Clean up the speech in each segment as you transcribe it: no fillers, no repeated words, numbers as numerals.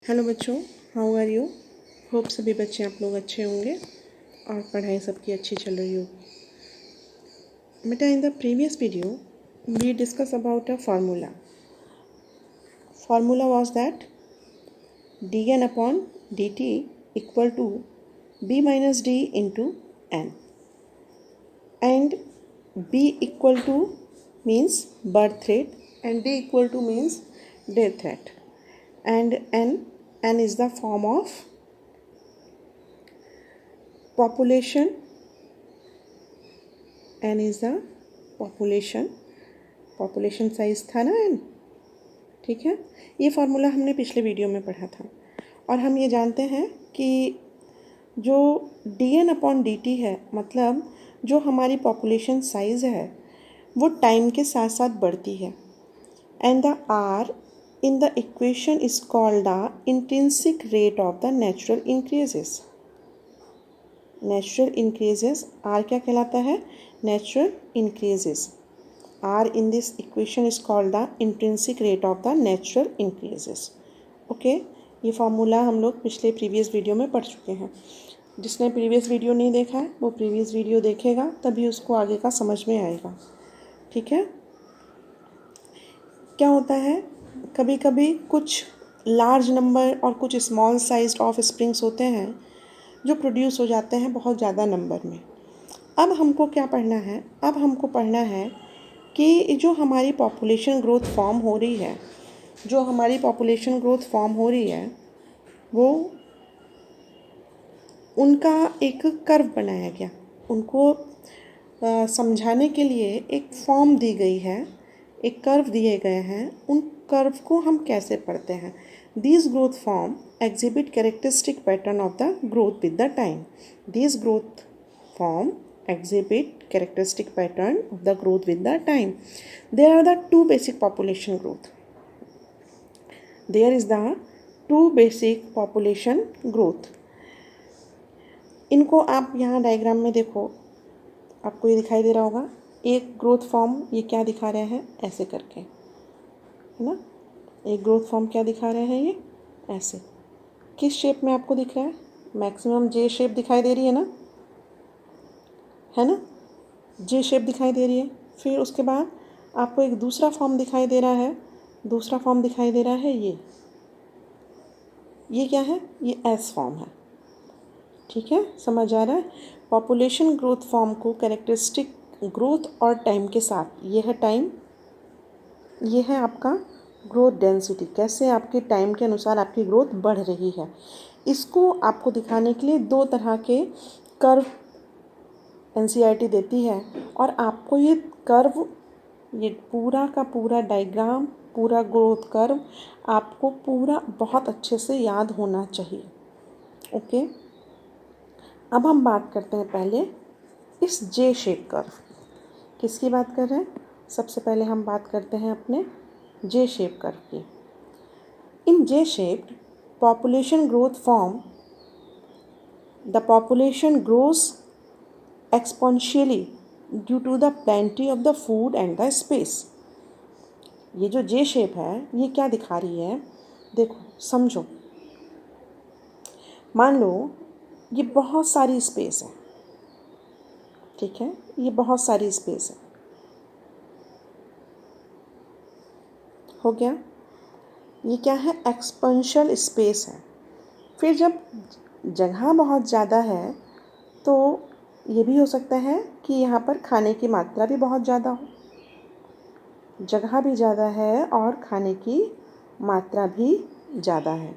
Hello बच्चों, how are you. Hope सभी बच्चे आप लोग अच्छे होंगे और पढ़ाई सबकी अच्छी चल रही होगी। बेटा, in the previous video we discuss about a formula was that dn upon dt equal to b minus d into n, and b equal to means birth rate and d equal to means death rate, and n is the form of population. n is the population size था ना n, ठीक है। ये formula हमने पिछले video में पढ़ा था और हम ये जानते हैं कि जो dn अपॉन dt है, मतलब जो हमारी पॉपुलेशन साइज़ है वो टाइम के साथ साथ बढ़ती है, and the r in the equation is called the intrinsic rate of the natural increases. Natural increases r क्या कहलाता है? Natural increases. R in this equation is called the intrinsic rate of the natural increases. Okay, ये formula हम लोग पिछले previous video में पढ़ चुके हैं। जिसने प्रीवियस वीडियो नहीं देखा है वो प्रीवियस वीडियो देखेगा, तभी उसको आगे का समझ में आएगा, ठीक है। क्या होता है, कभी कभी कुछ लार्ज नंबर और कुछ स्मॉल साइज ऑफ स्प्रिंग्स होते हैं जो प्रोड्यूस हो जाते हैं बहुत ज़्यादा नंबर में। अब हमको क्या पढ़ना है? अब हमको पढ़ना है कि जो हमारी पॉपुलेशन ग्रोथ फॉर्म हो रही है, वो उनका एक कर्व बनाया गया। उनको समझाने के लिए एक फॉर्म दी गई है, एक कर्व दिए गए हैं। उन कर्व को हम कैसे पढ़ते हैं? These growth form exhibit characteristic pattern of the growth with the time. These growth form exhibit characteristic pattern of the growth with the time. There are the two basic population growth. There is the two basic population growth. इनको आप यहाँ diagram में देखो, आपको ये दिखाई दे रहा होगा। एक ग्रोथ फॉर्म ये क्या दिखा रहे हैं? ऐसे करके, है ना। एक ग्रोथ फॉर्म क्या दिखा रहे हैं? ये ऐसे। किस शेप में आपको दिख रहा है? मैक्सिमम जे शेप दिखाई दे रही है ना, है ना। जे शेप दिखाई दे रही है। फिर उसके बाद आपको एक दूसरा फॉर्म दिखाई दे रहा है। दूसरा फॉर्म दिखाई दे रहा है ये क्या है? ये एस फॉर्म है, ठीक है। समझ आ रहा है? पॉपुलेशन ग्रोथ फॉर्म को कैरेक्टरिस्टिक ग्रोथ और टाइम के साथ, ये है टाइम, ये है आपका ग्रोथ डेंसिटी, कैसे आपके टाइम के अनुसार आपकी ग्रोथ बढ़ रही है। इसको आपको दिखाने के लिए दो तरह के कर्व एनसीईआरटी देती है, और आपको ये कर्व, ये पूरा का पूरा डायग्राम, पूरा ग्रोथ कर्व आपको पूरा बहुत अच्छे से याद होना चाहिए। ओके, अब हम बात करते हैं पहले इस जे शेप कर्व की। किसकी बात कर रहे हैं? सबसे पहले हम बात करते हैं अपने जे शेप कर्व की। In J shaped population growth form, the population grows exponentially due to the plenty of the food and the space. ये जो जे शेप है ये क्या दिखा रही है? देखो, समझो। मान लो ये बहुत सारी स्पेस है, ठीक है। ये बहुत सारी स्पेस है, हो गया। ये क्या है? एक्सपेंशियल स्पेस है। फिर जब जगह बहुत ज़्यादा है तो ये भी हो सकता है कि यहाँ पर खाने की मात्रा भी बहुत ज़्यादा हो। जगह भी ज़्यादा है और खाने की मात्रा भी ज़्यादा है।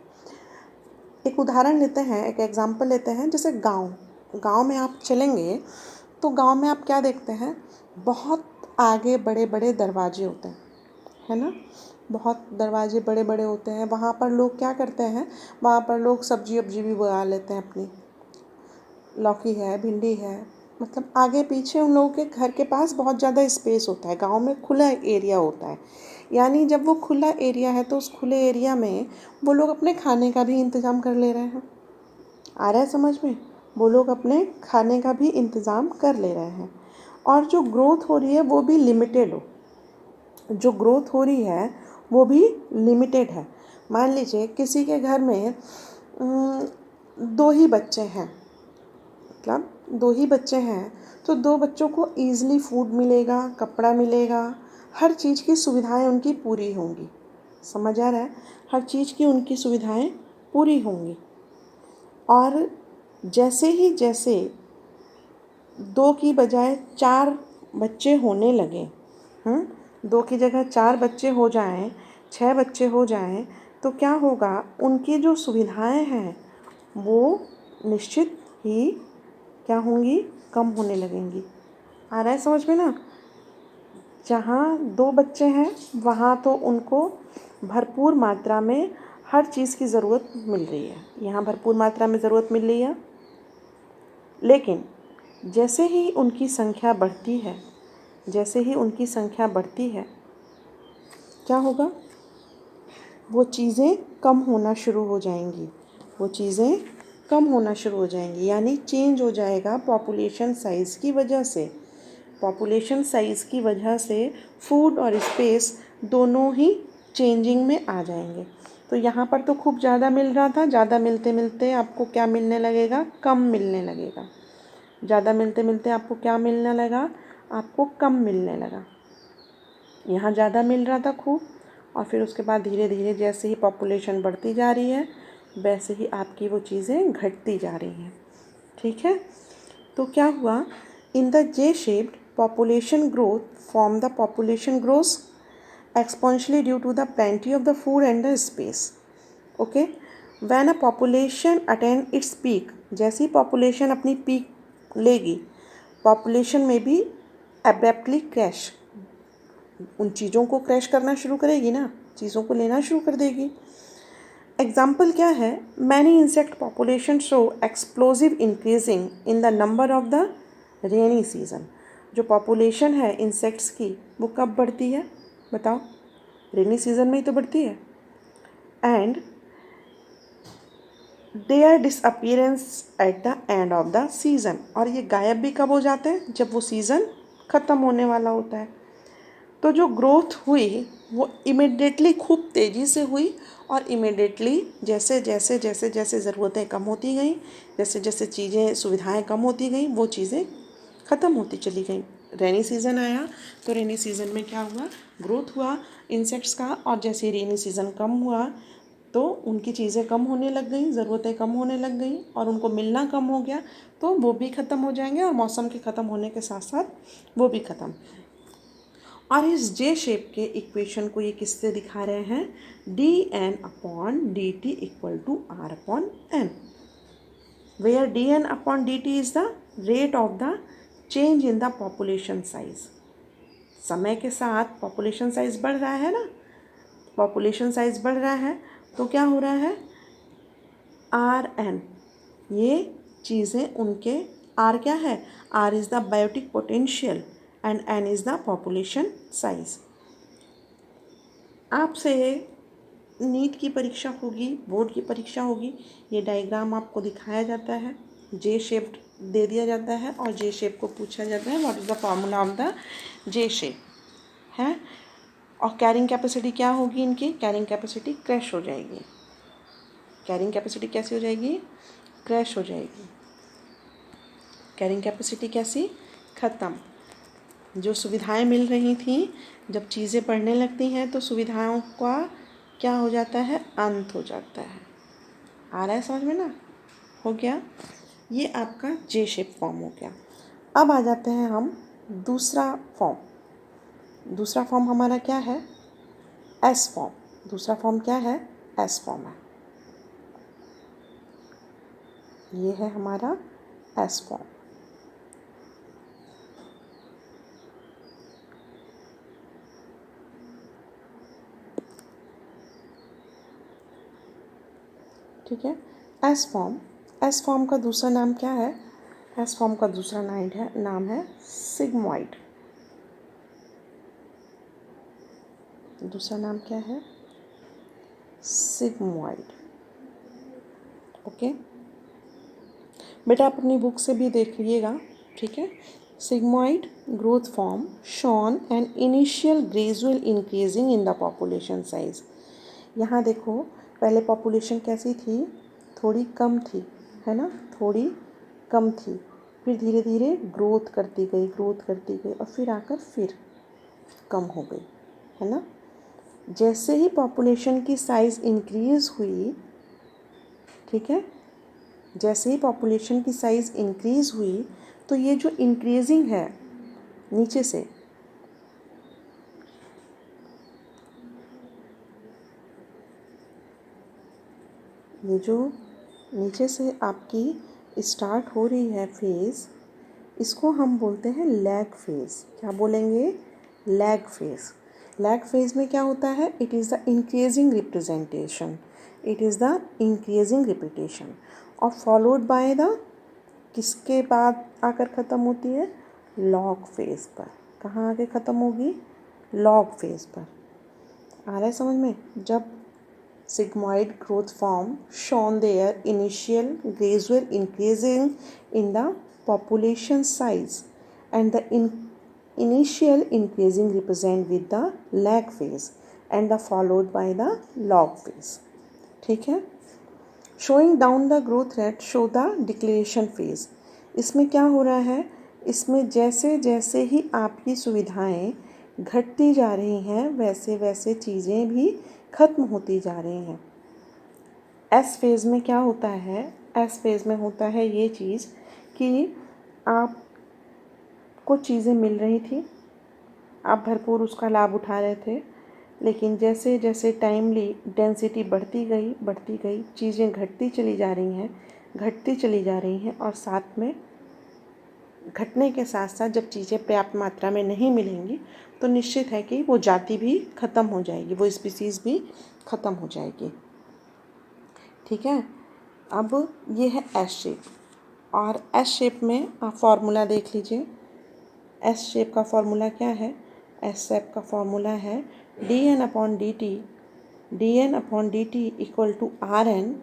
एक उदाहरण लेते हैं, एक एग्जांपल लेते हैं। जैसे गांव में आप चलेंगे तो गांव में आप क्या देखते हैं? बहुत आगे बड़े बड़े दरवाजे होते हैं, है ना। बहुत दरवाजे बड़े बड़े होते हैं। वहाँ पर लोग क्या करते हैं? वहाँ पर लोग सब्जी वब्जी भी उगा लेते हैं अपनी। लौकी है, भिंडी है, मतलब आगे पीछे उन लोगों के घर के पास बहुत ज़्यादा स्पेस होता है। गांव में खुला एरिया होता है, यानी जब वो खुला एरिया है तो उस खुले एरिया में वो लोग अपने खाने का भी इंतज़ाम कर ले रहे हैं। आ रहा है समझ में? वो लोग अपने खाने का भी इंतज़ाम कर ले रहे हैं, और जो ग्रोथ हो रही है वो भी लिमिटेड है। मान लीजिए किसी के घर में 2 ही बच्चे हैं, मतलब 2 ही बच्चे हैं, तो 2 बच्चों को ईज़िली फूड मिलेगा, कपड़ा मिलेगा, हर चीज़ की सुविधाएं उनकी पूरी होंगी। समझ आ रहा है? हर चीज़ की उनकी सुविधाएं पूरी होंगी। और जैसे 2 की बजाय 4 बच्चे होने लगे, 2 की जगह 4 बच्चे हो जाएं, 6 बच्चे हो जाएं, तो क्या होगा, उनकी जो सुविधाएं हैं वो निश्चित ही क्या होंगी, कम होने लगेंगी। आ रहा है समझ में ना? जहाँ 2 बच्चे हैं वहाँ तो उनको भरपूर मात्रा में हर चीज़ की ज़रूरत मिल रही है, यहाँ भरपूर मात्रा में ज़रूरत मिल रही है। लेकिन जैसे ही उनकी संख्या बढ़ती है, क्या होगा, वो चीज़ें कम होना शुरू हो जाएंगी, यानी चेंज हो जाएगा पॉपुलेशन साइज़ की वजह से फूड और स्पेस दोनों ही चेंजिंग में आ जाएंगे। तो यहाँ पर तो खूब ज़्यादा मिल रहा था, ज़्यादा मिलते मिलते आपको क्या मिलने लगेगा, कम मिलने लगेगा। ज़्यादा मिलते मिलते आपको क्या मिलने लगा, आपको कम मिलने लगा। यहाँ ज़्यादा मिल रहा था खूब, और फिर उसके बाद धीरे धीरे जैसे ही पॉपुलेशन बढ़ती जा रही है वैसे ही आपकी वो चीज़ें घटती जा रही हैं। ठीक है? तो क्या हुआ, in the J shaped population grows exponentially due to the plenty of the food and the space. Okay, when a population attain its peak, जैसी population अपनी peak लेगी, population में भी abruptly crash, उन चीज़ों को क्रैश करना शुरू करेगी ना, चीज़ों को लेना शुरू कर देगी। एग्जाम्पल क्या है, many insect population show explosive increasing in the number of the rainy season. जो पॉपुलेशन है इंसेक्ट्स की वो कब बढ़ती है बताओ, रेनी सीजन में ही तो बढ़ती है। And their disappearance at the end of the season, और ये गायब भी कब हो जाते हैं, जब वो सीज़न ख़त्म होने वाला होता है। तो जो ग्रोथ हुई वो इमिडिएटली खूब तेज़ी से हुई, और इमिडिएटली जैसे जैसे ज़रूरतें कम होती गई, जैसे चीज़ें सुविधाएं कम होती गई, वो चीज़ें ख़त्म होती चली गई। रेनी सीज़न आया तो रेनी सीज़न में क्या हुआ, ग्रोथ हुआ इंसेक्ट्स का, और जैसे रेनी सीज़न कम हुआ तो उनकी चीज़ें कम होने लग गई, ज़रूरतें कम होने लग गई, और उनको मिलना कम हो गया, तो वो भी ख़त्म हो जाएंगे, और मौसम के ख़त्म होने के साथ साथ वो भी ख़त्म। और इस जे शेप के इक्वेशन को ये किससे दिखा रहे हैं, dn/dt equal to r/n, where dn/dt is the rate of the change in the population size. समय के साथ पॉपुलेशन साइज बढ़ रहा है ना, पॉपुलेशन साइज बढ़ रहा है तो क्या हो रहा है, rn, ये चीज़ें उनके, r क्या है, r is the biotic potential and n is the population size. आपसे नीट की परीक्षा होगी, बोर्ड की परीक्षा होगी, ये डायग्राम आपको दिखाया जाता है, जे शेप दे दिया जाता है और जे शेप को पूछा जाता है what is the formula of the J shape है। और कैरिंग कैपेसिटी क्या होगी इनकी, कैरिंग कैपेसिटी क्रैश हो जाएगी। कैरिंग कैपेसिटी कैसी हो जाएगी, क्रैश हो जाएगी। कैरिंग कैपेसिटी कैसी, ख़त्म। जो सुविधाएं मिल रही थी, जब चीज़ें बढ़ने लगती हैं तो सुविधाओं का क्या हो जाता है, अंत हो जाता है। आ रहा है समझ में ना, हो गया, ये आपका जे शेप फॉर्म हो गया। अब आ जाते हैं हम दूसरा फॉर्म हमारा क्या है, एस फॉर्म। दूसरा फॉर्म क्या है, एस फॉर्म है, ये है हमारा एस फॉर्म। ठीक है, एस फॉर्म का दूसरा नाम क्या है, एस फॉर्म का दूसरा नाम है सिग्मॉइड। दूसरा नाम क्या है, सिग्मॉइड। ओके बेटा, आप अपनी बुक से भी देखिएगा, ठीक है। Sigmoid growth form shown an initial gradual increasing in the population size. यहाँ देखो, पहले पॉपुलेशन कैसी थी, थोड़ी कम थी, है ना, थोड़ी कम थी, फिर धीरे धीरे ग्रोथ करती गई और फिर आकर फिर कम हो गई, है ना। जैसे ही पॉपुलेशन की साइज़ इंक्रीज़ हुई, ठीक है, जैसे ही पॉपुलेशन की साइज़ इंक्रीज़ हुई तो ये जो इंक्रीजिंग है नीचे से, ये जो नीचे से आपकी स्टार्ट हो रही है फेज़, इसको हम बोलते हैं लैग फेज़। क्या बोलेंगे, लैग फेज़। लैग फेज़ में क्या होता है, it is the increasing representation, it is the increasing repetition और फॉलोड बाय द, किसके बाद आकर ख़त्म होती है, लॉग फेज़ पर। कहाँ आके ख़त्म होगी, लॉग फेज़ पर। आ रहा है समझ में। जब sigmoid growth form shown their initial gradual increasing in the population size and the initial increasing represent with the lag phase and the followed by the log phase, ठीक है। showing down the growth rate show the deceleration phase। इसमें क्या हो रहा है, इसमें जैसे जैसे ही आपकी सुविधाएं घटती जा रही हैं वैसे वैसे चीज़ें भी ख़त्म होती जा रही हैं। एस फेज़ में क्या होता है, एस फेज़ में होता है ये चीज़ कि आपको चीज़ें मिल रही थी, आप भरपूर उसका लाभ उठा रहे थे, लेकिन जैसे जैसे टाइमली डेंसिटी बढ़ती गई चीज़ें घटती चली जा रही हैं और साथ में घटने के साथ साथ जब चीज़ें पर्याप्त मात्रा में नहीं मिलेंगी तो निश्चित है कि वो जाति भी ख़त्म हो जाएगी, वो स्पीसीज़ भी ख़त्म हो जाएगी, ठीक है। अब ये है एस शेप और एस शेप में आप फार्मूला देख लीजिए। एस शेप का फार्मूला क्या है, एस शेप का फार्मूला है dn/dt equal to Rn,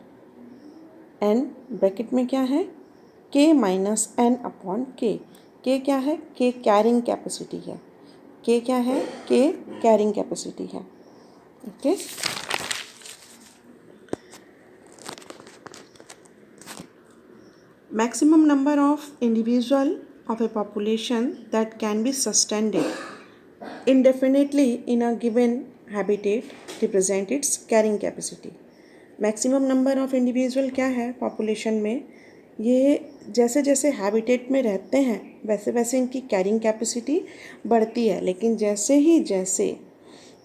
n bracket में क्या है, k minus n upon k। k क्या है, k कैरिंग कैपेसिटी है, k क्या है, k कैरिंग कैपेसिटी है, okay. Maximum number of individual of a population that can be sustained indefinitely in a given habitat represent its carrying capacity। Maximum number of individual क्या है population में, ये जैसे जैसे हैबिटेट में रहते हैं वैसे वैसे इनकी कैरिंग कैपेसिटी बढ़ती है, लेकिन जैसे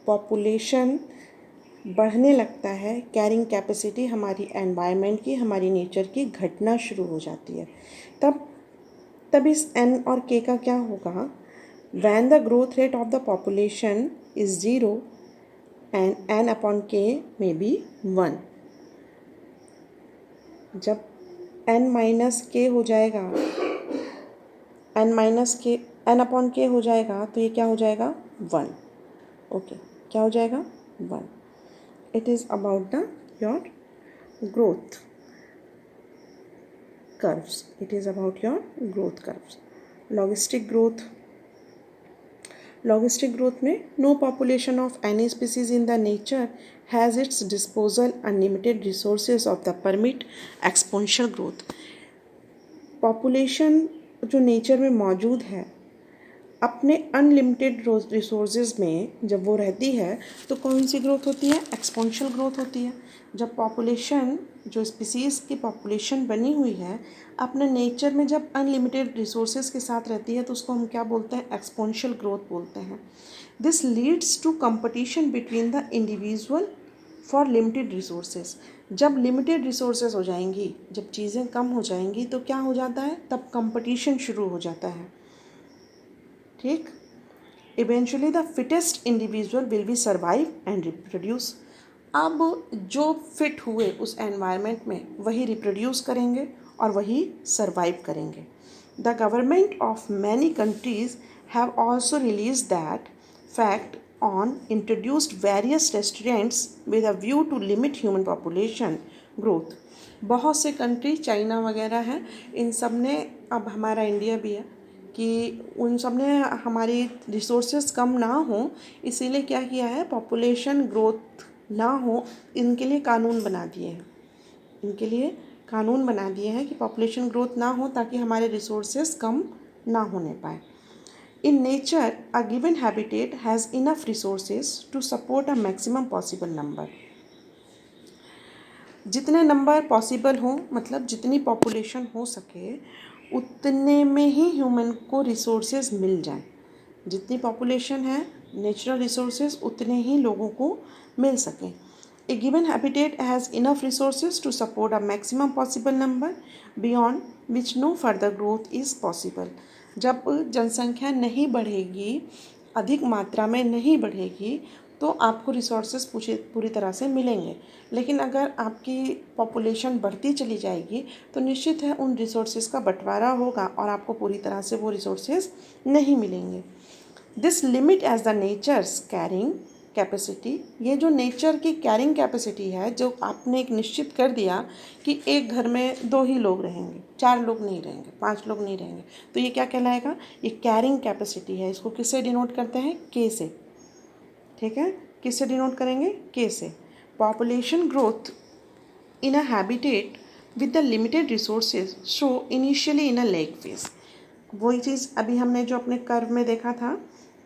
पॉपुलेशन बढ़ने लगता है कैरिंग कैपेसिटी हमारी एनवायरनमेंट की, हमारी नेचर की घटना शुरू हो जाती है। तब इस n और k का क्या होगा, when the growth rate of the population is 0 and n upon k में बी 1। जब n माइनस के हो जाएगा, n अपॉन के हो जाएगा तो ये क्या हो जाएगा, 1, ओके, क्या हो जाएगा, 1। It is about your growth curves. It is about your growth curves. Logistic growth में no population of any species in the nature has its disposal unlimited resources of the permit exponential growth। Population जो nature में मौजूद है अपने unlimited resources में जब वो रहती है तो कौन सी ग्रोथ होती है, एक्सपोनेंशियल ग्रोथ होती है। जब पॉपुलेशन, जो स्पीसीज़ की पॉपुलेशन बनी हुई है अपने नेचर में जब अनलिमिटेड रिसोर्सेज के साथ रहती है तो उसको हम क्या बोलते हैं, एक्सपोनेंशियल ग्रोथ बोलते हैं। This leads to competition between the individual for limited resources. जब लिमिटेड रिसोर्सेज हो जाएंगी, जब चीज़ें कम हो जाएंगी तो क्या हो जाता है, तब कंपटीशन शुरू हो जाता है, ठीक। Eventually the fittest individual will be survive and reproduce. अब जो फिट हुए उस एनवायरनमेंट में वही रिप्रोड्यूस करेंगे और वही सर्वाइव करेंगे। The government of many countries have also release that fact on introduced various restaurants with a view to limit human population growth. बहुत से कंट्री, चाइना वगैरह हैं, इन सब ने, अब हमारा इंडिया भी है, कि उन सब ने हमारी रिसोर्सेज कम ना हो इसीलिए क्या किया है, पॉपुलेशन ग्रोथ ना हो, इनके लिए कानून बना दिए हैं, इनके लिए कानून बना दिए हैं कि पॉपुलेशन ग्रोथ ना हो ताकि हमारे रिसोर्सेज कम ना होने पाए। In nature a given habitat has enough resources to support a maximum possible number. जितने नंबर पॉसिबल हो, मतलब जितनी पॉपुलेशन हो सके उतने में ही ह्यूमन को रिसोर्सेज मिल जाए। जितनी पॉपुलेशन है नेचुरल रिसोर्सेज उतने ही लोगों को मिल सकें। A given habitat has enough resources to support a maximum possible number beyond which no further growth is possible. जब जनसंख्या नहीं बढ़ेगी, अधिक मात्रा में नहीं बढ़ेगी, तो आपको रिसोर्सेज पूरी तरह से मिलेंगे। लेकिन अगर आपकी पॉपुलेशन बढ़ती चली जाएगी तो निश्चित है उन रिसोर्सेज का बंटवारा होगा और आपको पूरी तरह से वो रिसोर्सेज नहीं मिलेंगे। This limit as the nature's carrying capacity, ये जो नेचर की कैरिंग कैपेसिटी है, जो आपने एक निश्चित कर दिया कि एक घर में 2 ही लोग रहेंगे, 4 लोग नहीं रहेंगे, 5 लोग नहीं रहेंगे, तो ये क्या कहलाएगा? ये कैरिंग कैपेसिटी है। इसको किससे डिनोट करते हैं? के से। ठीक है, किससे डिनोट करेंगे? के से। Population growth in a habitat with the limited resources show initially in a lag phase. वही चीज़ अभी हमने जो अपने कर्व में देखा था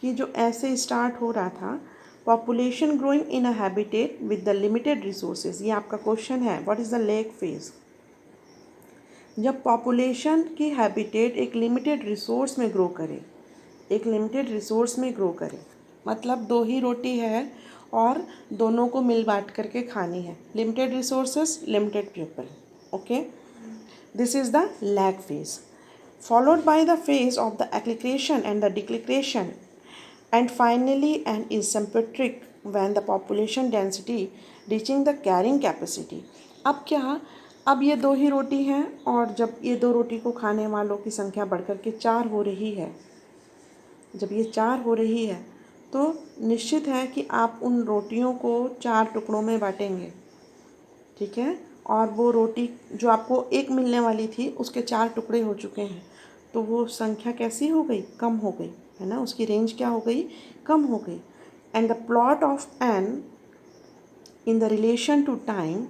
कि जो ऐसे स्टार्ट हो रहा था, population growing in a habitat with the limited resources, ये आपका क्वेश्चन है, what is the lag phase. जब पॉपुलेशन की हैबिटेट एक लिमिटेड रिसोर्स में ग्रो करे, एक लिमिटेड रिसोर्स में ग्रो करे, मतलब 2 ही रोटी है और दोनों को मिल बांट करके खानी है। Limited resources, limited people. Okay, this is the lag phase, followed by the phase of the acclication and the declication, and finally and is symptomatic when the population density reaching the carrying capacity. अब क्या, अब ये 2 ही रोटी हैं और जब ये 2 रोटी को खाने वालों की संख्या बढ़कर के 4 हो रही है, जब ये 4 हो रही है तो निश्चित है कि आप उन रोटियों को 4 टुकड़ों में बांटेंगे। ठीक है, और वो रोटी जो आपको एक मिलने वाली थी उसके 4 टुकड़े हो चुके हैं, तो वो संख्या कैसी हो गई? कम हो गई, है ना, उसकी रेंज क्या हो गई? कम हो गई। And the plot of N in the relation to time,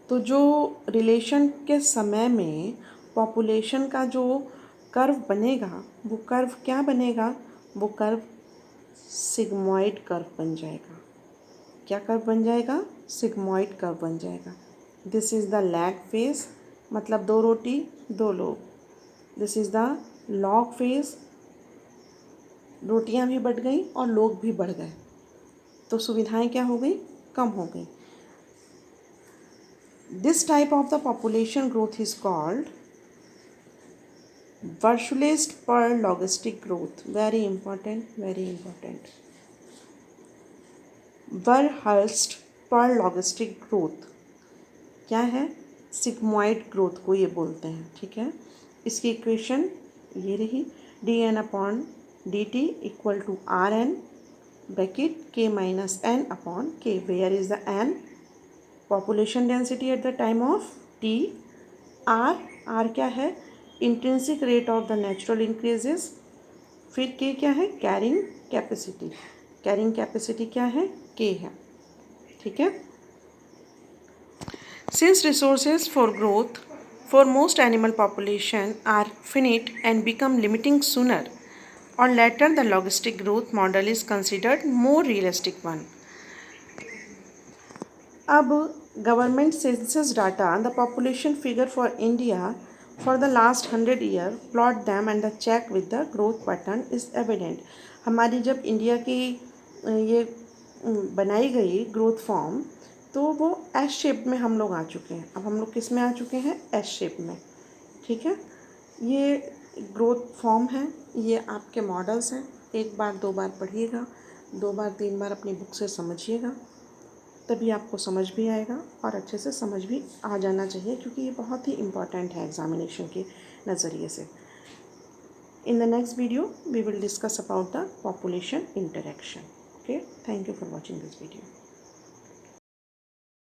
तो जो रिलेशन के समय में पॉपुलेशन का जो कर्व बनेगा, वो कर्व क्या बनेगा? वो कर्व सिग्मॉइड कर्व बन जाएगा। क्या कर्व बन जाएगा? सिग्मॉइड कर्व बन जाएगा। This is the lag phase, मतलब 2 रोटी 2 लोग। This is the log phase, रोटियां भी बढ़ गई और लोग भी बढ़ गए, तो सुविधाएं क्या हो गई? कम हो गई। This type of the population growth is called Verhulst Pearl logistic growth. Very important, very important. Verhulst Pearl logistic growth क्या है? सिग्मॉइड ग्रोथ को ये बोलते हैं। ठीक है, इसकी इक्वेशन ये रही, dn upon dt equal to r N bracket k minus N upon k, where is the n? Population density at the time of t। r क्या है? Intrinsic rate of the natural increases. फिर k क्या है? Carrying capacity. Carrying capacity क्या है? k है। ठीक है, since resources for growth for most animal population are finite and become limiting sooner or later, the logistic growth model is considered more realistic one. अब government census data, the population figure for India for the last 100 year, plot them and the check with the growth pattern is evident. हमारी जब India की ये बनाई गई growth form, तो वो S shape में हम लोग आ चुके हैं। अब हम लोग किस में आ चुके हैं? एस शेप में। ठीक है, ये ग्रोथ फॉर्म है, ये आपके मॉडल्स हैं। 1 बार 2 बार पढ़िएगा, 2 बार 3 बार अपनी बुक से समझिएगा, तभी आपको समझ भी आएगा और अच्छे से समझ भी आ जाना चाहिए, क्योंकि ये बहुत ही इम्पॉर्टेंट है एग्जामिनेशन के नज़रिए से। In the next video, we will discuss about the population interaction. Okay, thank you for watching this video.